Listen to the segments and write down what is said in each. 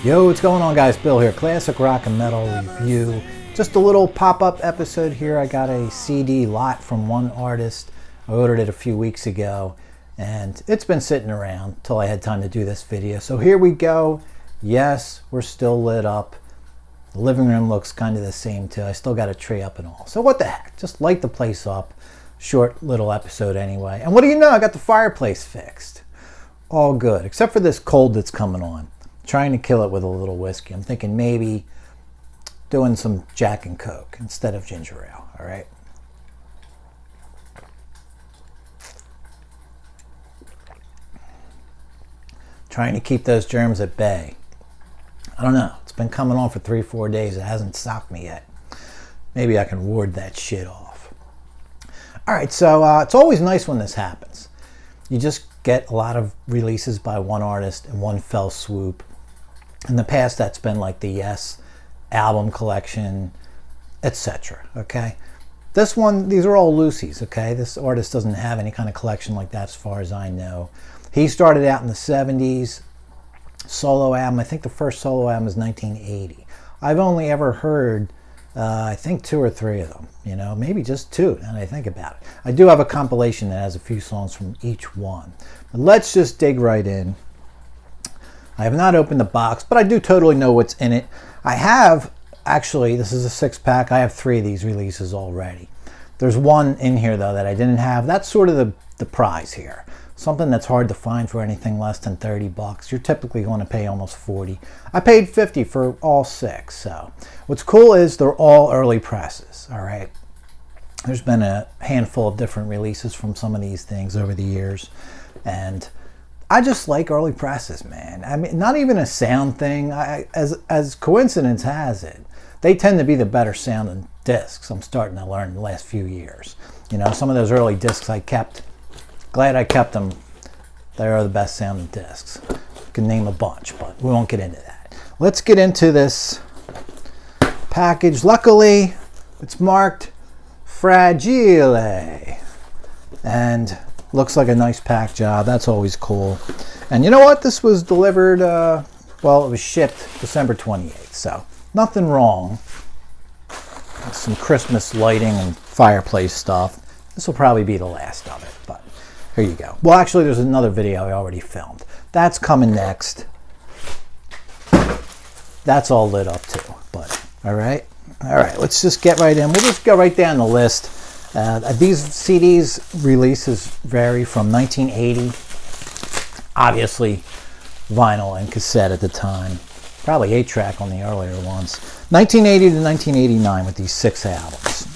Yo, what's going on, guys? Bill here, Classic Rock and Metal Review. Just a little pop-up episode here. I got a CD lot from one artist. I ordered it a few weeks ago, and it's been sitting around till I had time to do this video. So here we go. Yes, we're still lit up. The living room looks kind of the same too. I still got a tree up and all. So what the heck? Just light the place up. Short little episode anyway. And what do you know? I got the fireplace fixed. All good, except for this cold that's coming on. Trying to kill it with a little whiskey. I'm thinking maybe doing some Jack and Coke instead of ginger ale, all right? Trying to keep those germs at bay. I don't know. It's been coming on for 3-4 days. It hasn't stopped me yet. Maybe I can ward that shit off. All right, so it's always nice when this happens. You just get a lot of releases by one artist in one fell swoop. In the past, that's been like the Yes album collection, etc. Okay, this one, these are all loosies. Okay, this artist doesn't have any kind of collection like that as far as I know. He started out in the 70s, solo album. I think the first solo album is 1980. I've only ever heard I think 2 or 3 of them, you know, maybe just 2 now that I think about it. I do have a compilation that has a few songs from each one. But let's just dig right in. I have not opened the box, but I do totally know what's in it. I have, actually, this is a 6-pack. I have 3 of these releases already. There's one in here, though, that I didn't have. That's sort of the prize here. Something that's hard to find for anything less than 30 bucks. You're typically going to pay almost 40. I paid 50 for all 6. So what's cool is they're all early presses, all right? There's been a handful of different releases from some of these things over the years, and I just like early presses, man. I mean, not even a sound thing. As coincidence has it, they tend to be the better sounding discs. I'm starting to learn in the last few years. You know, some of those early discs I kept, glad I kept them. They are the best sounding discs. I can name a bunch, but we won't get into that. Let's get into this package. Luckily, it's marked Fragile, and looks like a nice pack job. That's always cool. And you know what? This was delivered, well, it was shipped December 28th, so nothing wrong. Some Christmas lighting and fireplace stuff. This will probably be the last of it, but here you go. Well, actually, there's another video I already filmed. That's coming next. That's all lit up too, but all right. All right, let's just get right in. We'll just go right down the list. These CDs releases vary from 1980, obviously vinyl and cassette at the time, probably 8-track on the earlier ones. 1980 to 1989 with these 6 albums.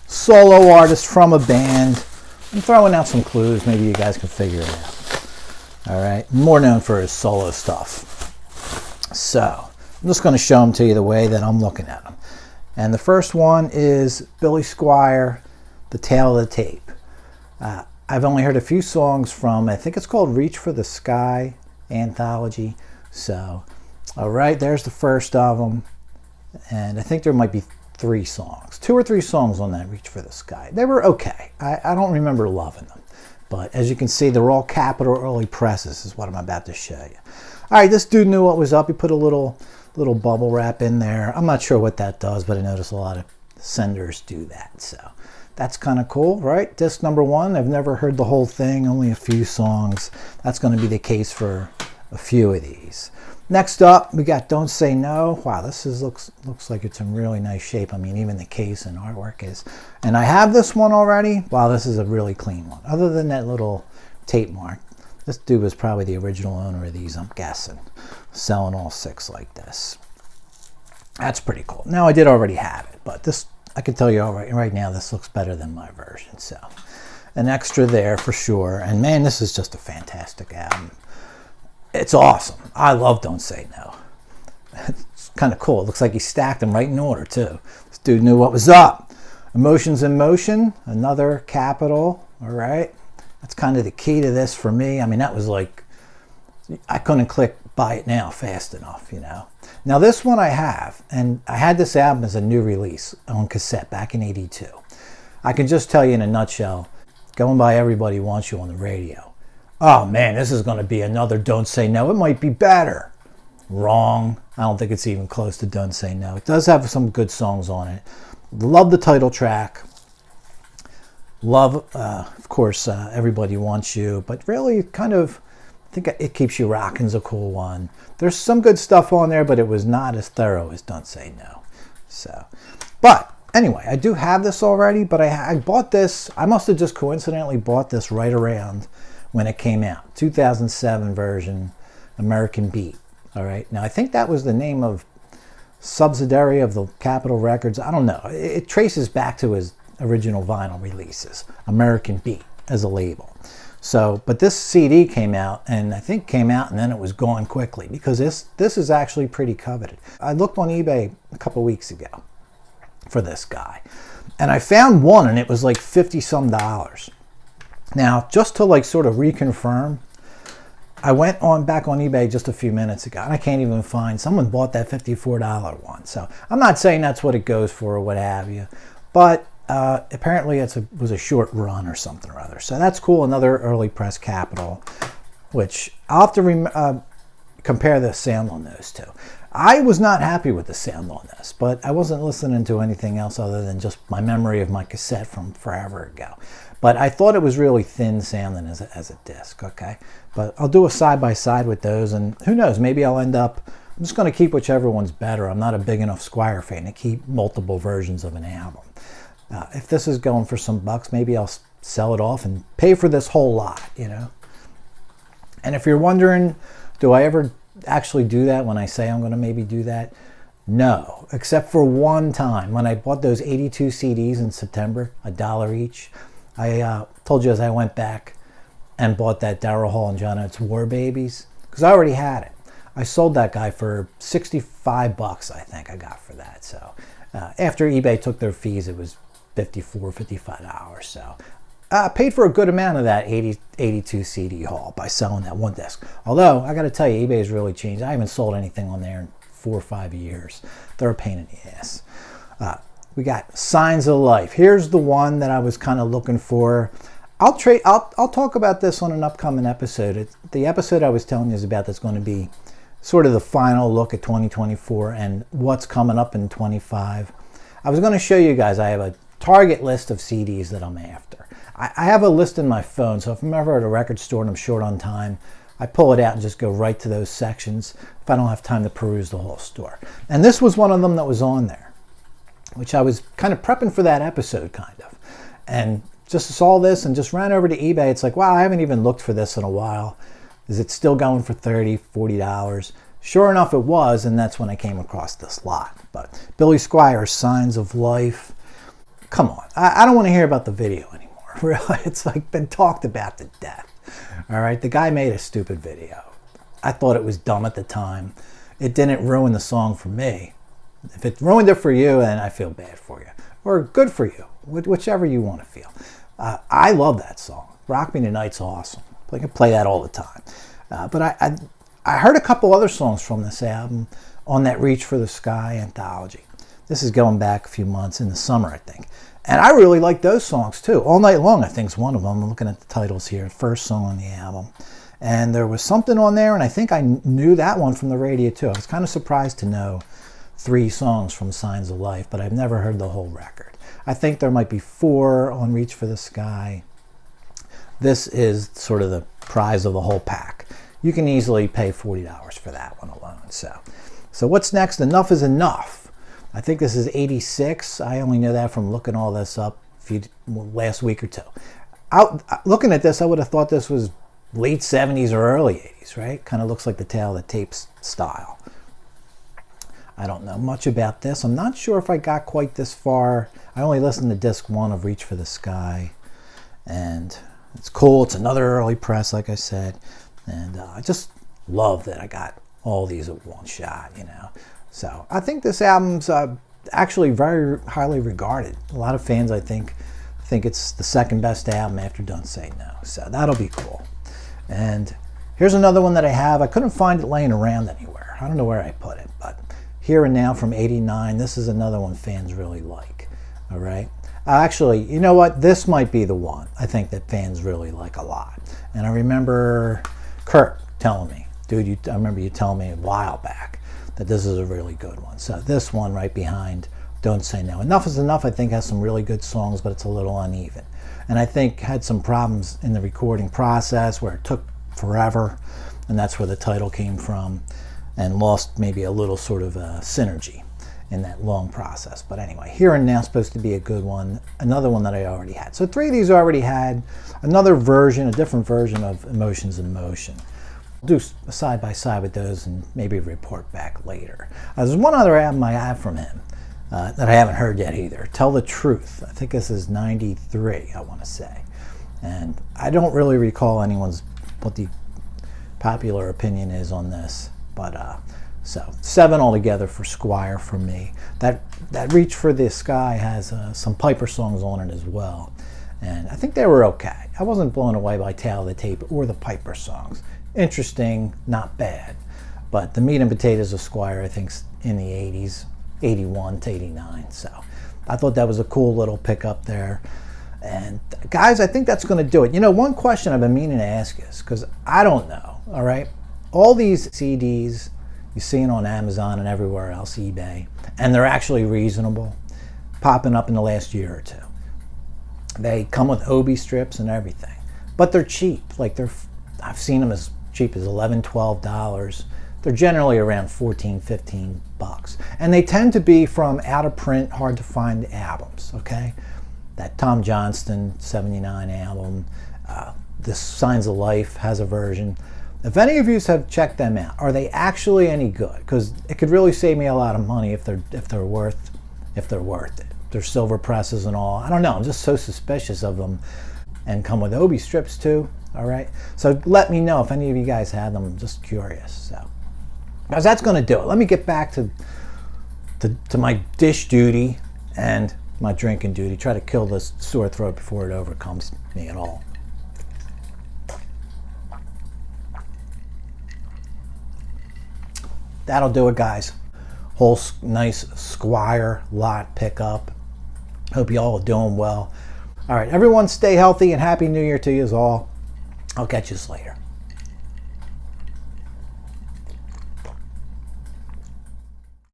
Solo artist from a band. I'm throwing out some clues, maybe you guys can figure it out. All right, more known for his solo stuff. So I'm just going to show them to you the way that I'm looking at them. And the first one is Billy Squier, The Tale of the Tape. I've only heard a few songs from, I think it's called Reach for the Sky Anthology. So, all right, there's the first of them. And I think there might be 3 songs, 2 or 3 songs on that Reach for the Sky. They were okay. I don't remember loving them. But as you can see, they're all capital early presses is what I'm about to show you. All right, this dude knew what was up. He put a little bubble wrap in there. I'm not sure what that does, but I notice a lot of senders do that. So that's kind of cool, right? Disc number 1. I've never heard the whole thing, only a few songs. That's going to be the case for a few of these. Next up, we got Don't Say No. Wow, this looks like it's in really nice shape. I mean, even the case and artwork is. And I have this one already. Wow, this is a really clean one. Other than that little tape mark. This dude was probably the original owner of these, I'm guessing. Selling all 6 like this. That's pretty cool. Now, I did already have it, but this, I can tell you right now, this looks better than my version. So, an extra there for sure. And man, this is just a fantastic album. It's awesome. I love Don't Say No. It's kind of cool. It looks like he stacked them right in order, too. This dude knew what was up. Emotions in Motion, another capital, all right? That's kind of the key to this for me. I mean, that was like, I couldn't click buy it now fast enough, you know. Now this one I have, and I had this album as a new release on cassette back in '82. I can just tell you in a nutshell, going by Everybody Wants You on the radio. Oh man, this is going to be another Don't Say No. It might be better. Wrong. I don't think it's even close to Don't Say No. It does have some good songs on it. Love the title track. Love, of course, Everybody Wants You. But really, kind of, I think It Keeps You Rockin's a cool one. There's some good stuff on there, but it was not as thorough as Don't Say No. So, but anyway, I do have this already, but I bought this. I must have just coincidentally bought this right around when it came out. 2007 version, American Beat. All right. Now, I think that was the name of subsidiary of the Capitol Records. I don't know. It traces back to his original vinyl releases, American Beat as a label. So, but this CD came out, and I think came out and then it was gone quickly because this is actually pretty coveted. I looked on eBay a couple weeks ago for this guy, and I found one, and it was like $50 some. Now, just to like sort of reconfirm, I went back on eBay just a few minutes ago, and I can't even find. Someone bought that $54 one. So I'm not saying that's what it goes for or what have you, but apparently it was a short run or something or other. So that's cool. Another early press Capitol, which I'll have to compare the sound on those two. I was not happy with the sound on this, but I wasn't listening to anything else other than just my memory of my cassette from forever ago. But I thought it was really thin sounding as a disc, okay? But I'll do a side-by-side with those, and who knows, maybe I'll end up, I'm just going to keep whichever one's better. I'm not a big enough Squier fan to keep multiple versions of an album. If this is going for some bucks, maybe I'll sell it off and pay for this whole lot, you know? And if you're wondering, do I ever actually do that when I say I'm going to maybe do that? No, except for one time when I bought those 82 CDs in September, $1 each. I told you as I went back and bought that Daryl Hall and John Oates War Babies because I already had it. I sold that guy for 65 bucks, I think I got for that. So after eBay took their fees, it was $54, $55. So I paid for a good amount of that 82 CD haul by selling that one disc. Although, I got to tell you, eBay's really changed. I haven't sold anything on there in 4 or 5 years. They're a pain in the ass. We got Signs of Life. Here's the one that I was kind of looking for. I'll talk about this on an upcoming episode. The episode I was telling you is about that's going to be sort of the final look at 2024 and what's coming up in 25. I was going to show you guys, I have a target list of CDs that I'm after. I have a list in my phone, so if I'm ever at a record store and I'm short on time, I pull it out and just go right to those sections if I don't have time to peruse the whole store. And this was one of them that was on there, which I was kind of prepping for that episode, kind of. And just saw this and just ran over to eBay. It's like, wow, I haven't even looked for this in a while. Is it still going for $30, $40? Sure enough, it was, and that's when I came across this lot. But Billy Squier, Signs of Life. Come on, I don't want to hear about the video anymore. Really, it's like been talked about to death. All right, the guy made a stupid video. I thought it was dumb at the time. It didn't ruin the song for me. If it ruined it for you, then I feel bad for you. Or good for you, whichever you want to feel. I love that song. Rock Me Tonight's awesome. I can play that all the time. But I heard a couple other songs from this album on that Reach for the Sky anthology. This is going back a few months in the summer, I think. And I really like those songs too. All Night Long, I think, is one of them. I'm looking at the titles here. First song on the album. And there was something on there, and I think I knew that one from the radio too. I was kind of surprised to know 3 songs from Signs of Life, but I've never heard the whole record. I think there might be 4 on Reach for the Sky. This is sort of the prize of the whole pack. You can easily pay $40 for that one alone. So what's next? Enough is Enough. I think this is 86. I only know that from looking all this up last week or two. Looking at this, I would have thought this was late 70s or early 80s, right? Kind of looks like the Tale of the Tapes style. I don't know much about this. I'm not sure if I got quite this far. I only listened to disc 1 of Reach for the Sky. And it's cool. It's another early press, like I said. And I just love that I got all these at one shot, you know. So I think this album's actually very highly regarded. A lot of fans, I think it's the second best album after Don't Say No. So that'll be cool. And here's another one that I have. I couldn't find it laying around anywhere. I don't know where I put it, but Here and Now from 89. This is another one fans really like. All right. Actually, you know what? This might be the one I think that fans really like a lot. And I remember Kurt telling me dude, I remember you telling me a while back that this is a really good one. So this one right behind Don't Say No. Enough is Enough, I think, has some really good songs, but it's a little uneven. And I think had some problems in the recording process where it took forever, and that's where the title came from, and lost maybe a little sort of synergy in that long process. But anyway, Here and Now is supposed to be a good one. Another one that I already had. So 3 of these I already had. Another version, a different version of Emotions in Motion. I'll do a side by side with those and maybe report back later. There's one other album I have from him that I haven't heard yet either. Tell the Truth. I think this is 93, I want to say. And I don't really recall what the popular opinion is on this. But so 7 altogether for Squier for me. That Reach for the Sky has some Piper songs on it as well. And I think they were okay. I wasn't blown away by Tail of the Tape or the Piper songs. Interesting, not bad. But the meat and potatoes of Squier, I think, in the 80s, 81 to 89. So I thought that was a cool little pickup there. And guys, I think that's going to do it. You know, one question I've been meaning to ask is, because I don't know, all right? All these CDs, you see it on Amazon and everywhere else, eBay, and they're actually reasonable, popping up in the last year or two. They come with Obi strips and everything, but they're cheap. Like I've seen them as cheap as $11, $12. They're generally around 14, 15 bucks. And they tend to be from out of print, hard to find albums, okay? That Tom Johnston 79 album, This Signs of Life has a version. If any of you have checked them out, are they actually any good? Because it could really save me a lot of money if they're worth it. They're silver presses and all. I don't know. I'm just so suspicious of them, and come with Obi strips too. All right. So let me know if any of you guys had them. I'm just curious. So, guys, that's going to do it. Let me get back to my dish duty and my drinking duty. Try to kill this sore throat before it overcomes me at all. That'll do it, guys. Whole nice Squier lot pickup. Hope you all are doing well. All right, everyone stay healthy and Happy New Year to you all. I'll catch you later.